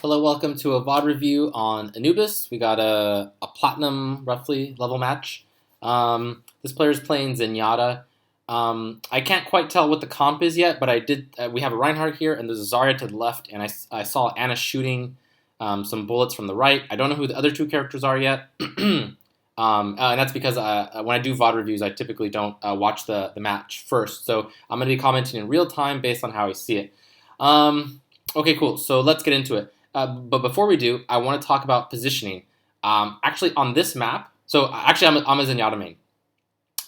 Hello, welcome to a VOD review on Anubis. We got a platinum, roughly, level match. This player is playing Zenyatta. I can't quite tell what the comp is yet, but I did. We have a Reinhardt here, and there's a Zarya to the left, and I saw Anna shooting some bullets from the right. I don't know who the other two characters are yet, and that's because when I do VOD reviews, I typically don't watch the match first. So I'm going to be commenting in real time based on how I see it. Okay, cool. So let's get into it. But before we do, I want to talk about positioning. Actually, on this map, I'm a Zenyatta main.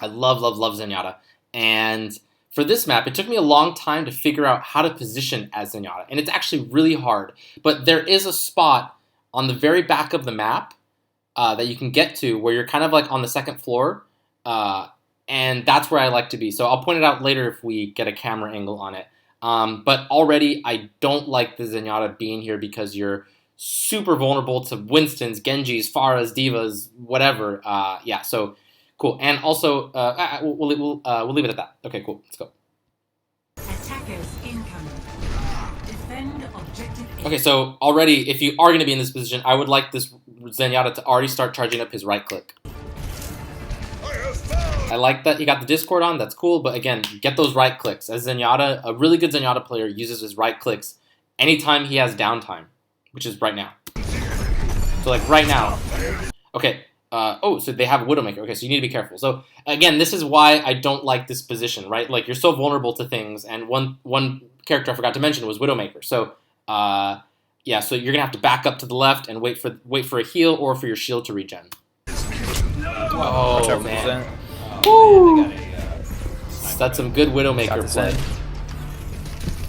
I love Zenyatta. And for this map, it took me a long time to figure out how to position as Zenyatta. And it's actually really hard. But there is a spot on the very back of the map that you can get to where you're kind of like on the second floor. And that's where I like to be. So I'll point it out later if we get a camera angle on it. But already, I don't like the Zenyatta being here because you're super vulnerable to Winstons, Genjis, Pharahs, Divas, whatever. Yeah, so cool. And also, we'll leave it at that. Okay, cool. Let's go. Attackers incoming. Defend objective A. Okay, so already, if you are going to be in this position, I would like this Zenyatta to already start charging up his right click. I like that he got the Discord on, that's cool, but again, get those right clicks. As Zenyatta, a really good Zenyatta player uses his right clicks anytime he has downtime, which is right now. So like right now. Okay, so they have a Widowmaker. Okay, so you need to be careful. So again, this is why I don't like this position, right? Like you're so vulnerable to things, and one character I forgot to mention was Widowmaker. So yeah, so you're gonna have to back up to the left and wait for a heal or for your shield to regen. Oh man. Woo! That's some good Widowmaker play.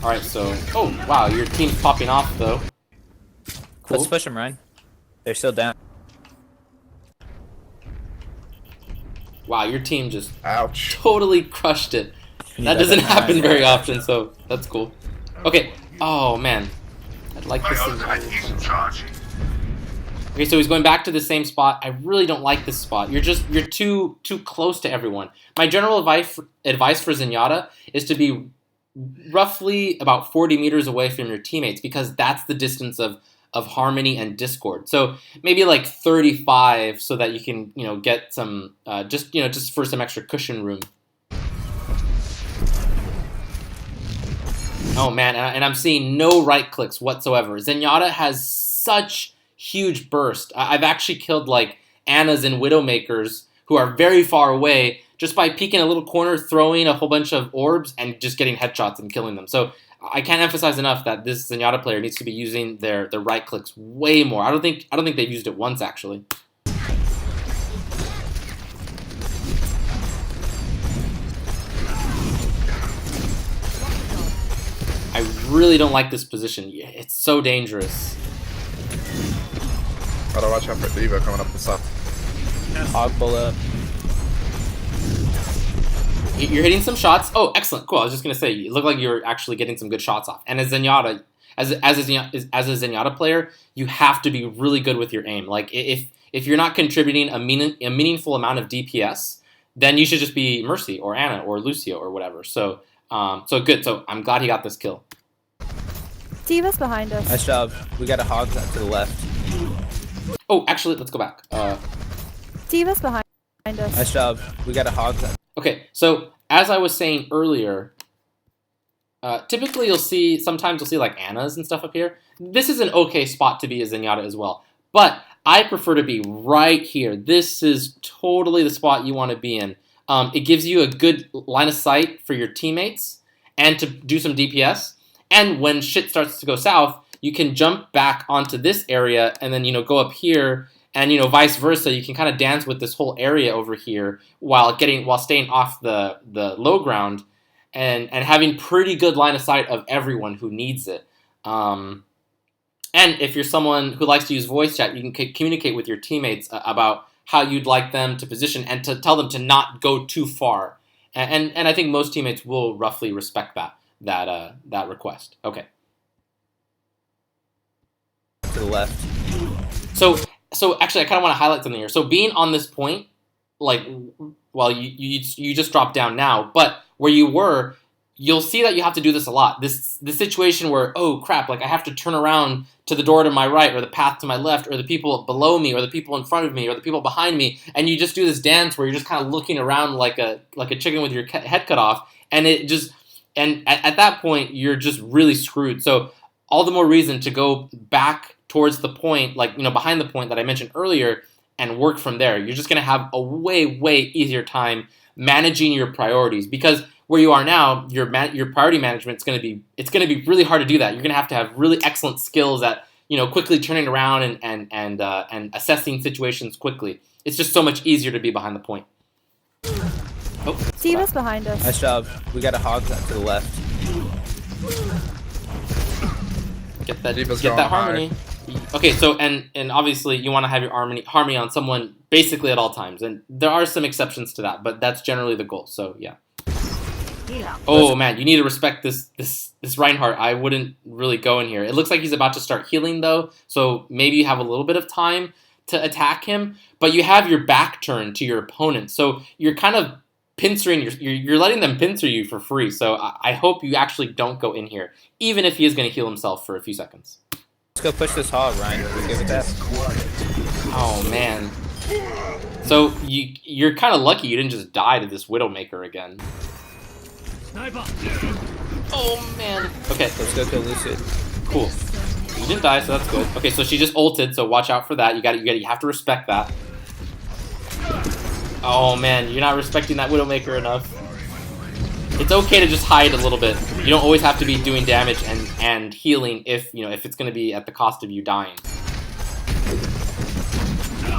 Alright, so... Oh, wow, your team's popping off, though. Cool. Let's push them, Ryan. They're still down. Wow, your team just Ouch. totally crushed it. That doesn't happen very often, so that's cool. Okay. Oh, man. I'd like this thing. Okay, so he's going back to the same spot. I really don't like this spot. You're too close to everyone. My general advice for Zenyatta is to be roughly about 40 meters away from your teammates because that's the distance of harmony and discord. So maybe like 35 so that you can, get some just for some extra cushion room. Oh man, and I'm seeing no right clicks whatsoever. Zenyatta has such huge burst. I've actually killed like Annas and Widowmakers who are very far away just by peeking a little corner, throwing a whole bunch of orbs, and just getting headshots and killing them. So I can't emphasize enough that this Zenyatta player needs to be using their right clicks way more. I don't think they've used it once actually. I really don't like this position. It's so dangerous. Gotta watch out for Diva coming up the side. Hog bullet. You're hitting some shots. Oh, excellent, cool. I was just gonna say, you look like you're actually getting some good shots off. And as Zenyatta, as a Zenyatta player, you have to be really good with your aim. Like if you're not contributing a meaningful amount of DPS, then you should just be Mercy or Anna or Lucio or whatever. So so good. So I'm glad he got this kill. Diva's behind us. Nice job. We got a hog to the left. Oh, actually, let's go back. Diva's behind us. Nice job. We got a hog. Okay, so as I was saying earlier, typically sometimes you'll see like Annas and stuff up here. This is an okay spot to be a Zenyatta as well, but I prefer to be right here. This is totally the spot you want to be in. It gives you a good line of sight for your teammates and to do some DPS. And when shit starts to go south, you can jump back onto this area and then, go up here and, vice versa. You can kind of dance with this whole area over here while staying off the low ground and having pretty good line of sight of everyone who needs it. And if you're someone who likes to use voice chat, you can communicate with your teammates about how you'd like them to position and to tell them to not go too far. And I think most teammates will roughly respect that request. Okay. To the left. So actually, I kind of want to highlight something here. So being on this point, like, well, you just dropped down now, but where you were, you'll see that you have to do this a lot. This situation where, oh crap, like I have to turn around to the door to my right, or the path to my left, or the people below me, or the people in front of me, or the people behind me, and you just do this dance where you're just kind of looking around like a chicken with your head cut off, and it just at that point you're just really screwed. So all the more reason to go back towards the point, like behind the point that I mentioned earlier, and work from there. You're just gonna have a way easier time managing your priorities, because where you are now, your priority management is going to be really hard to do that. You're going to have really excellent skills at quickly turning around and assessing situations quickly. It's just so much easier to be behind the point. Oh, D.Va's behind us. Nice job. We got a hog to the left. Get that D.Va's get that going harmony. Okay, so and obviously you want to have your harmony on someone basically at all times, and there are some exceptions to that, but that's generally the goal. So yeah. Oh man, you need to respect this Reinhardt. I wouldn't really go in here. It looks like he's about to start healing though, so maybe you have a little bit of time to attack him, but you have your back turned to your opponent, so you're kind of pincering. You're letting them pincer you for free. So I hope you actually don't go in here, even if he is going to heal himself for a few seconds. Let's go push this hog, Ryan. We give it that. Oh man. So you're kind of lucky you didn't just die to this Widowmaker again. Oh man. Okay, Let's go kill Lucid. cool. You didn't die, so that's good. Okay, so she just ulted, so watch out for that. You have to respect that. Oh man, you're not respecting that Widowmaker enough. It's okay to just hide a little bit. You don't always have to be doing damage and healing if it's going to be at the cost of you dying.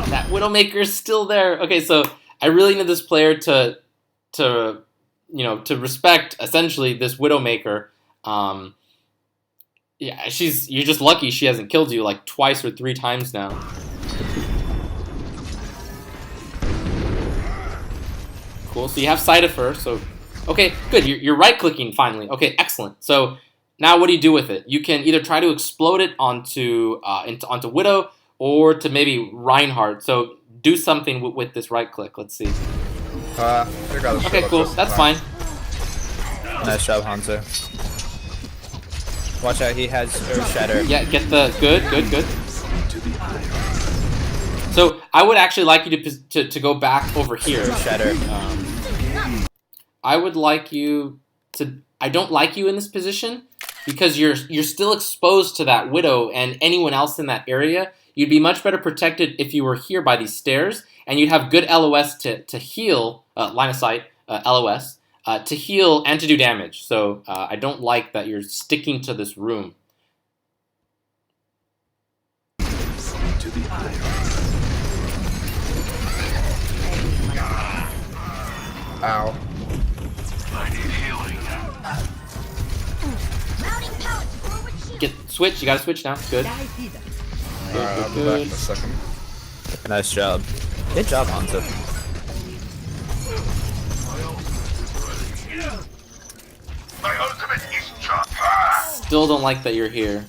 That Widowmaker is still there. Okay, so I really need this player to respect essentially this Widowmaker. Yeah, you're just lucky she hasn't killed you like twice or 3 times now. Cool. So you have sight of her. So okay, good. You're right clicking finally. Okay, excellent. So now what do you do with it? You can either try to explode it onto Widow, or to maybe Reinhardt. So do something with this right click. Let's see. Okay, cool. That's fine. Nice job, Hanzo. Watch out, he has Earth Shatter. Yeah, get the good. So I would actually like you to go back over here. Earth Shatter. I would like you to. I don't like you in this position because you're still exposed to that Widow and anyone else in that area. You'd be much better protected if you were here by these stairs, and you'd have good LOS to heal, line of sight, LOS, to heal and to do damage. So I don't like that you're sticking to this room. Ow. Get switch. You gotta switch now. Good. Alright, I'll be back in a second. Nice job. Good job, Hanzo. Still don't like that you're here.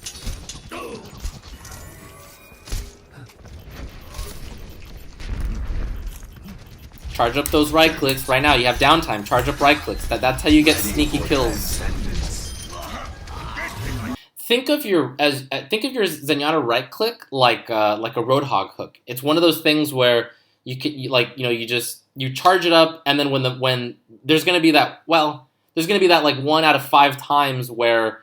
Charge up those right clicks right now. You have downtime. Charge up right clicks. That's how you get sneaky kills. Think of your Zenyatta right click like a Roadhog hook. It's one of those things where you charge it up, and then when there's gonna be that like 1 out of 5 times where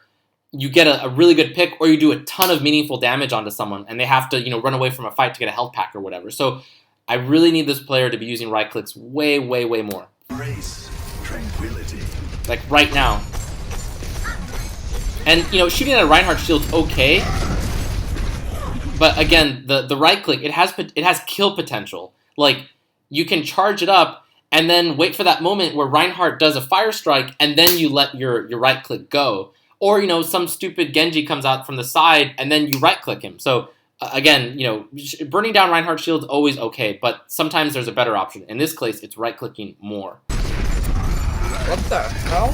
you get a really good pick, or you do a ton of meaningful damage onto someone, and they have to run away from a fight to get a health pack or whatever. So I really need this player to be using right clicks way more. Tranquility. Like right now. And shooting at a Reinhardt shield's okay, but again, the right click, it has kill potential. Like you can charge it up and then wait for that moment where Reinhardt does a fire strike, and then you let your right click go. Or some stupid Genji comes out from the side and then you right click him. So again, burning down Reinhardt shield's always okay, but sometimes there's a better option. In this case, it's right clicking more. What the hell?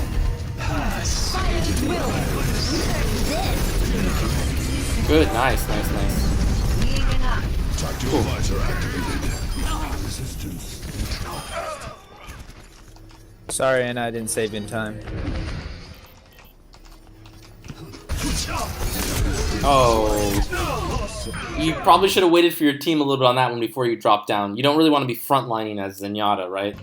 Good, nice. Cool. Sorry, and I didn't save you in time. Oh. You probably should have waited for your team a little bit on that one before you drop down. You don't really want to be frontlining as Zenyatta, right?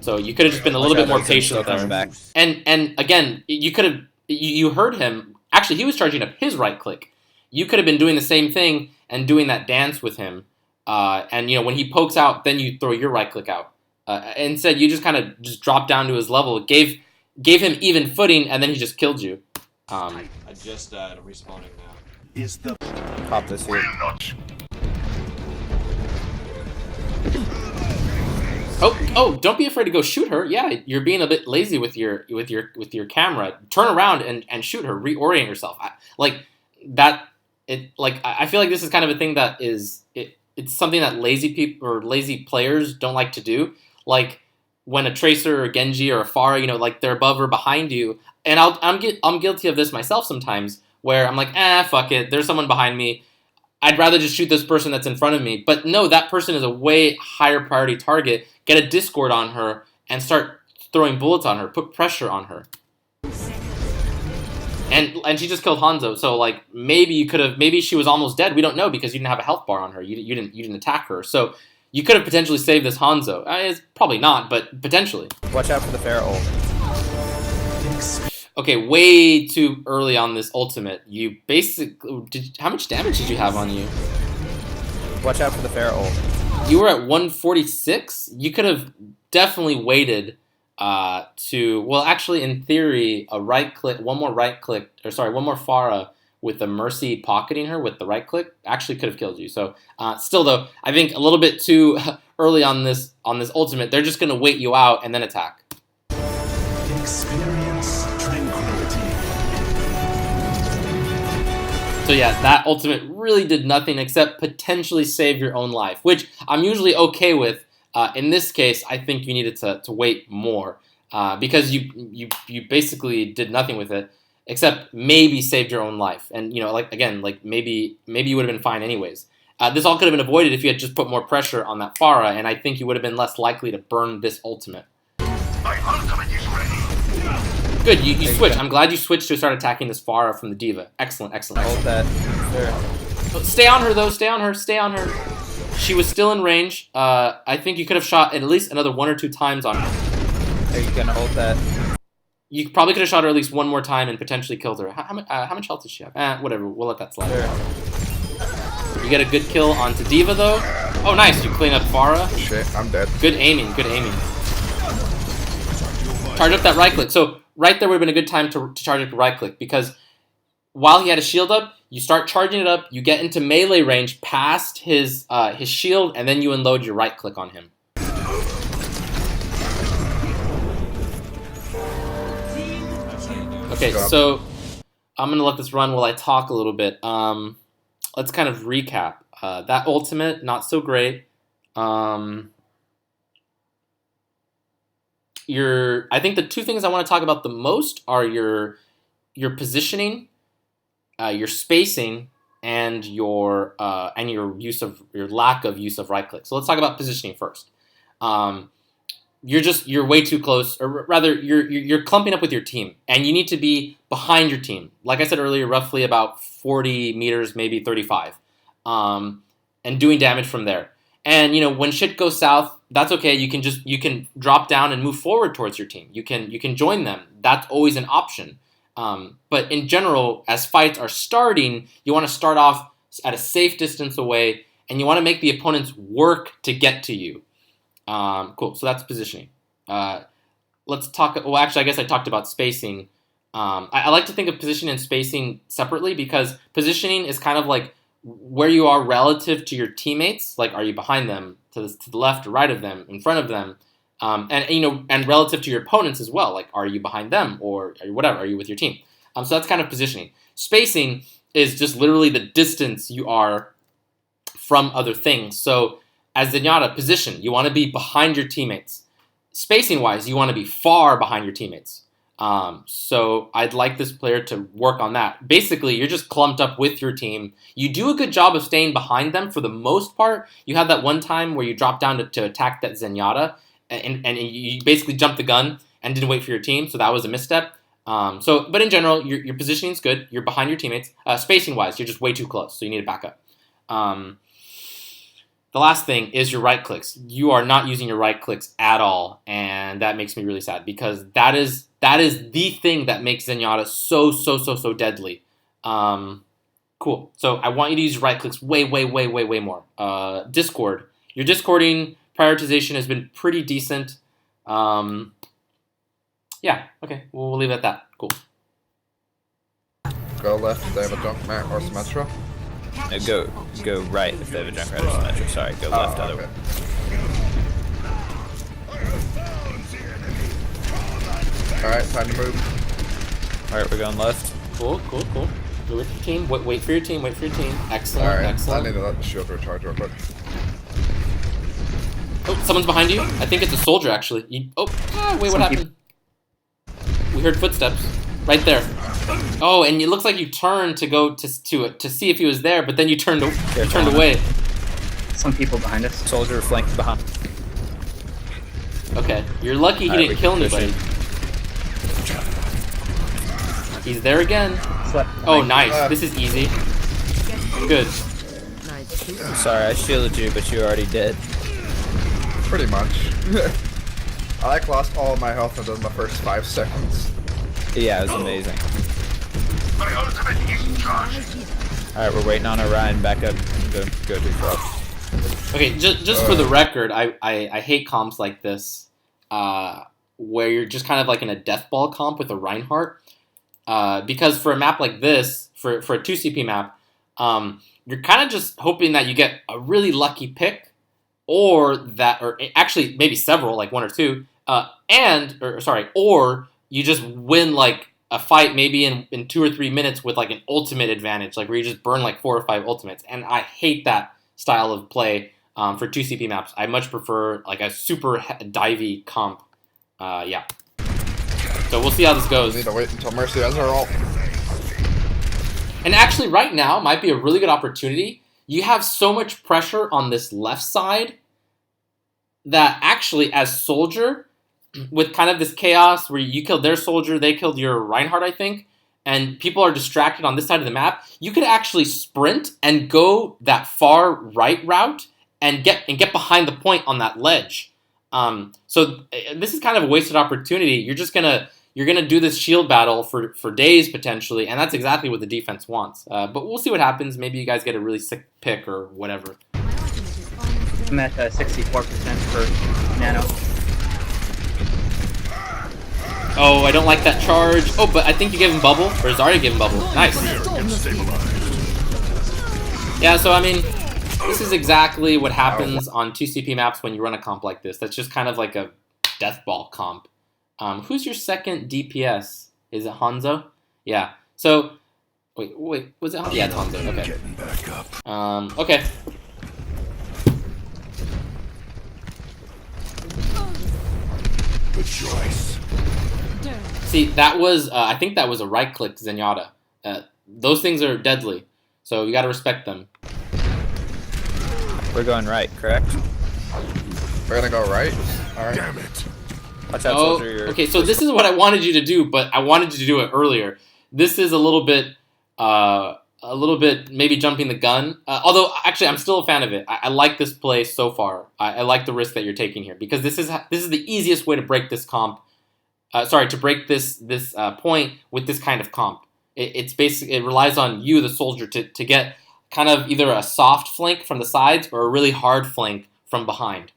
So you could have just been a little bit more patient there. Back. And again, you could have you heard him. Actually, he was charging up his right click. You could have been doing the same thing and doing that dance with him. And when he pokes out, then you throw your right click out. Instead, you just kind of just dropped down to his level, gave him even footing, and then he just killed you. I just died. I'm respawning now. Is the Pop this here. Oh! Don't be afraid to go shoot her. Yeah, you're being a bit lazy with your camera. Turn around and shoot her. Reorient yourself. I feel like this is kind of a thing that it's something that lazy people or lazy players don't like to do. Like when a Tracer or a Genji or a Pharah, like they're above or behind you. And I'm guilty of this myself sometimes, where I'm like, fuck it. There's someone behind me. I'd rather just shoot this person that's in front of me. But no, that person is a way higher priority target. Get a Discord on her and start throwing bullets on her. Put pressure on her. And she just killed Hanzo. So like maybe she was almost dead. We don't know because you didn't have a health bar on her. You didn't attack her. So you could have potentially saved this Hanzo. It's probably not, but potentially. Watch out for the Pharah ult. Okay, way too early on this ultimate. You basically how much damage did you have on you? Watch out for the Pharah ult. You were at 146. You could have definitely waited actually, in theory, one more Pharah with the Mercy pocketing her with the right click actually could have killed you. So still though, I think a little bit too early on this ultimate. They're just gonna wait you out and then attack. experience tranquility. So yeah, that ultimate really did nothing except potentially save your own life, which I'm usually okay with. In this case, I think you needed to wait more because you basically did nothing with it except maybe saved your own life. And maybe you would have been fine anyways. This all could have been avoided if you had just put more pressure on that Pharah, and I think you would have been less likely to burn this ultimate. My ultimate is ready. Good, you switched. I'm glad you switched to start attacking this Pharah from the Diva. Excellent. Hold that. There. Stay on her, though. Stay on her. She was still in range. I think you could have shot at least another 1 or 2 times on her. Are you gonna hold that? You probably could have shot her at least one more time and potentially killed her. How much health does she have? Whatever. We'll let that slide. Sure. You get a good kill onto Diva, though. Oh, nice. You clean up Pharah. Shit, I'm dead. Good aiming. Charge up that right click. So right there would have been a good time to charge up the right click because while he had a shield up, you start charging it up, you get into melee range past his shield, and then you unload your right click on him. Okay, so I'm going to let this run while I talk a little bit. Let's kind of recap. That ultimate, not so great. I think the 2 things I want to talk about the most are your positioning, your spacing, and your lack of use of right click. So let's talk about positioning first. You're way too close, or rather, you're clumping up with your team, and you need to be behind your team. Like I said earlier, roughly about 40 meters, maybe 35, and doing damage from there. And when shit goes south, that's okay. You can drop down and move forward towards your team. You can join them. That's always an option. But in general, as fights are starting, you want to start off at a safe distance away, and you want to make the opponents work to get to you. Cool. So that's positioning. Let's talk. Well, actually, I guess I talked about spacing. I like to think of positioning and spacing separately because positioning is kind of like where you are relative to your teammates. Like, are you behind them, to the left or right of them, in front of them, and relative to your opponents as well. Like, are you behind them or are you whatever? Are you with your team? So that's kind of positioning. Spacing is just literally the distance you are from other things. So as Zenyatta, position, you want to be behind your teammates. Spacing wise, you want to be far behind your teammates. So I'd like this player to work on that. Basically, you're just clumped up with your team. You do a good job of staying behind them for the most part. You had that one time where you dropped down to attack that Zenyatta, and you basically jumped the gun and didn't wait for your team, so that was a misstep. But in general, your positioning is good. You're behind your teammates. Spacing wise, you're just way too close, so you need to back up. The last thing is your right clicks. You are not using your right clicks at all, and that makes me really sad because that is the thing that makes Zenyatta so deadly. Cool. So I want you to use your right clicks way more. Discord. Your discording prioritization has been pretty decent. Yeah. Okay. We'll leave it at that. Cool. Go left if they have a junk mat or Symmetra. Go right if they have a Junkrat or Symmetra. Sorry, go left other way. Alright, time to move. Alright, we're going left. Cool. Go with your team. Wait for your team. Excellent. Alright, I Excellent. need to let the shield recharge real quick. Oh, someone's behind you. I think it's a soldier actually. Wait, what happened? We heard footsteps right there. Oh, and it looks like you turned to go to see if he was there, but then you turned away. Some people behind us. Soldier flanked behind. Okay, you're lucky he didn't kill anybody. He's there again. Oh, nice. This is easy. Good. Sorry, I shielded you, but you already did. Pretty much. I lost all of my health within the first 5 seconds. Yeah, it was amazing. My ultimate is charged. Alright, we're waiting on Orion back up. Go too far. Okay, just for the record, I hate comps like this, where you're just kind of like in a death ball comp with a Reinhardt, because for a map like this, for a 2CP map, you're kind of just hoping that you get a really lucky pick, or actually maybe several, like 1 or 2, or you just win like a fight maybe in 2 or 3 minutes with like an ultimate advantage, like where you just burn like 4 or 5 ultimates, and I hate that style of play for 2CP maps. I much prefer like a super divey comp. Yeah. So we'll see how this goes. I need to wait until Mercy has her ult. And actually, right now might be a really good opportunity. You have so much pressure on this left side that actually, as Soldier, with kind of this chaos where you killed their Soldier, they killed your Reinhardt, I think, and people are distracted on this side of the map, you could actually sprint and go that far right route and get behind the point on that ledge. So this is kind of a wasted opportunity. You're gonna do this shield battle for days potentially, and that's exactly what the defense wants. But we'll see what happens. Maybe you guys get a really sick pick or whatever. I'm at 64% for Nano. Oh, I don't like that charge. Oh, but I think you gave him bubble, or Zarya gave him bubble. Nice. Yeah, so I mean, this is exactly what happens on 2CP maps when you run a comp like this. That's just kind of like a death ball comp. Who's your second DPS? Is it Hanzo? Yeah. So, wait, was it Hanzo? Yeah, it's Hanzo. Okay. Getting back up. Okay. Good choice. See, that was, I think that was a right-click Zenyatta. Those things are deadly, so you gotta respect them. We're going right, correct? We're gonna go right? Alright. Damn it. Watch out, Oh, Soldier. okay, so this is what I wanted you to do, but I wanted you to do it earlier. This is a little bit maybe jumping the gun. Although, actually, I'm still a fan of it. I like this play so far. I like the risk that you're taking here, because this is the easiest way to break this comp. To break this point with this kind of comp. It relies on you, the Soldier, to get kind of either a soft flank from the sides or a really hard flank from behind.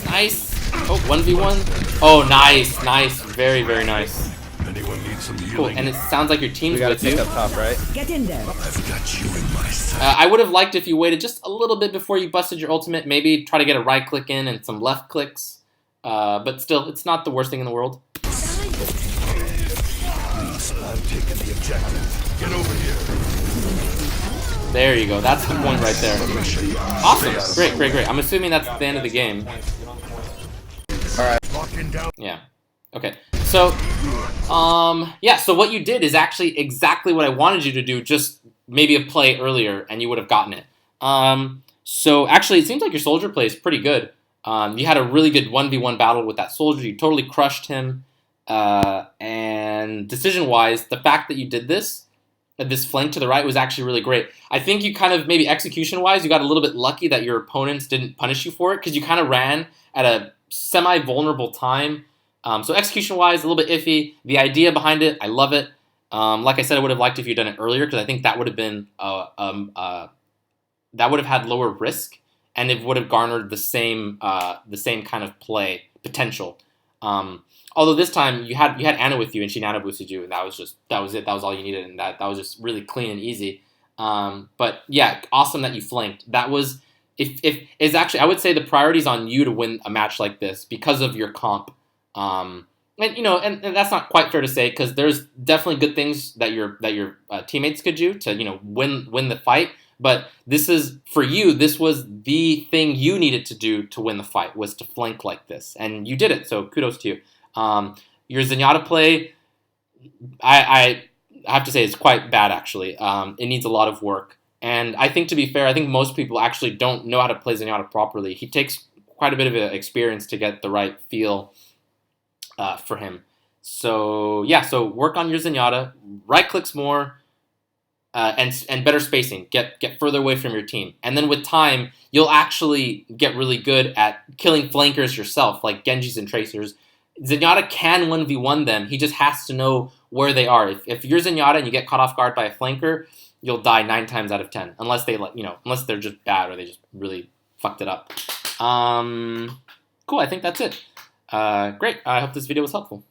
Nice. Oh, 1v1. Oh, nice. Very nice. Anyone need some healing? Cool, and it sounds like your team's We gotta with you. pick up top, right? Get in there. I've got you in my sight. I would have liked if you waited just a little bit before you busted your ultimate. Maybe try to get a right click in and some left clicks. But still, it's not the worst thing in the world. Please, I've taken the objective. Get over here. There you go. That's the point right there. Awesome. Great. I'm assuming that's the end of the game. Locking down. Yeah. Okay. So, yeah, so what you did is actually exactly what I wanted you to do, just maybe a play earlier, and you would have gotten it. So, actually, it seems like your Soldier play is pretty good. You had a really good 1v1 battle with that Soldier. You totally crushed him. And decision-wise, the fact that you did this flank to the right was actually really great. I think you kind of, maybe execution-wise, you got a little bit lucky that your opponents didn't punish you for it, because you kind of ran at a semi-vulnerable time. So execution-wise, a little bit iffy. The idea behind it, I love it. Like I said, I would have liked if you'd done it earlier, because I think that would have been that would have had lower risk, and it would have garnered the same kind of play potential. Although this time you had Anna with you, and she nano boosted you, and that was it. That was all you needed, and that was just really clean and easy. But yeah, awesome that you flanked. That was if is actually, I would say the priority's on you to win a match like this because of your comp. And and that's not quite fair to say, because there's definitely good things that your teammates could do to win the fight. But this is, for you, this was the thing you needed to do to win the fight, was to flank like this, and you did it. So kudos to you. Your Zenyatta play, I have to say, is quite bad actually. It needs a lot of work, and I think, to be fair, I think most people actually don't know how to play Zenyatta properly. He takes quite a bit of experience to get the right feel for him. So yeah, so work on your Zenyatta, right clicks more, and better spacing. Get further away from your team, and then with time, you'll actually get really good at killing flankers yourself, like Genjis and Tracers. Zenyatta can 1v1 them. He just has to know where they are. If you're Zenyatta and you get caught off guard by a flanker, you'll die 9 times out of 10, unless unless they're just bad or they just really fucked it up. Cool. I think that's it. Great. I hope this video was helpful.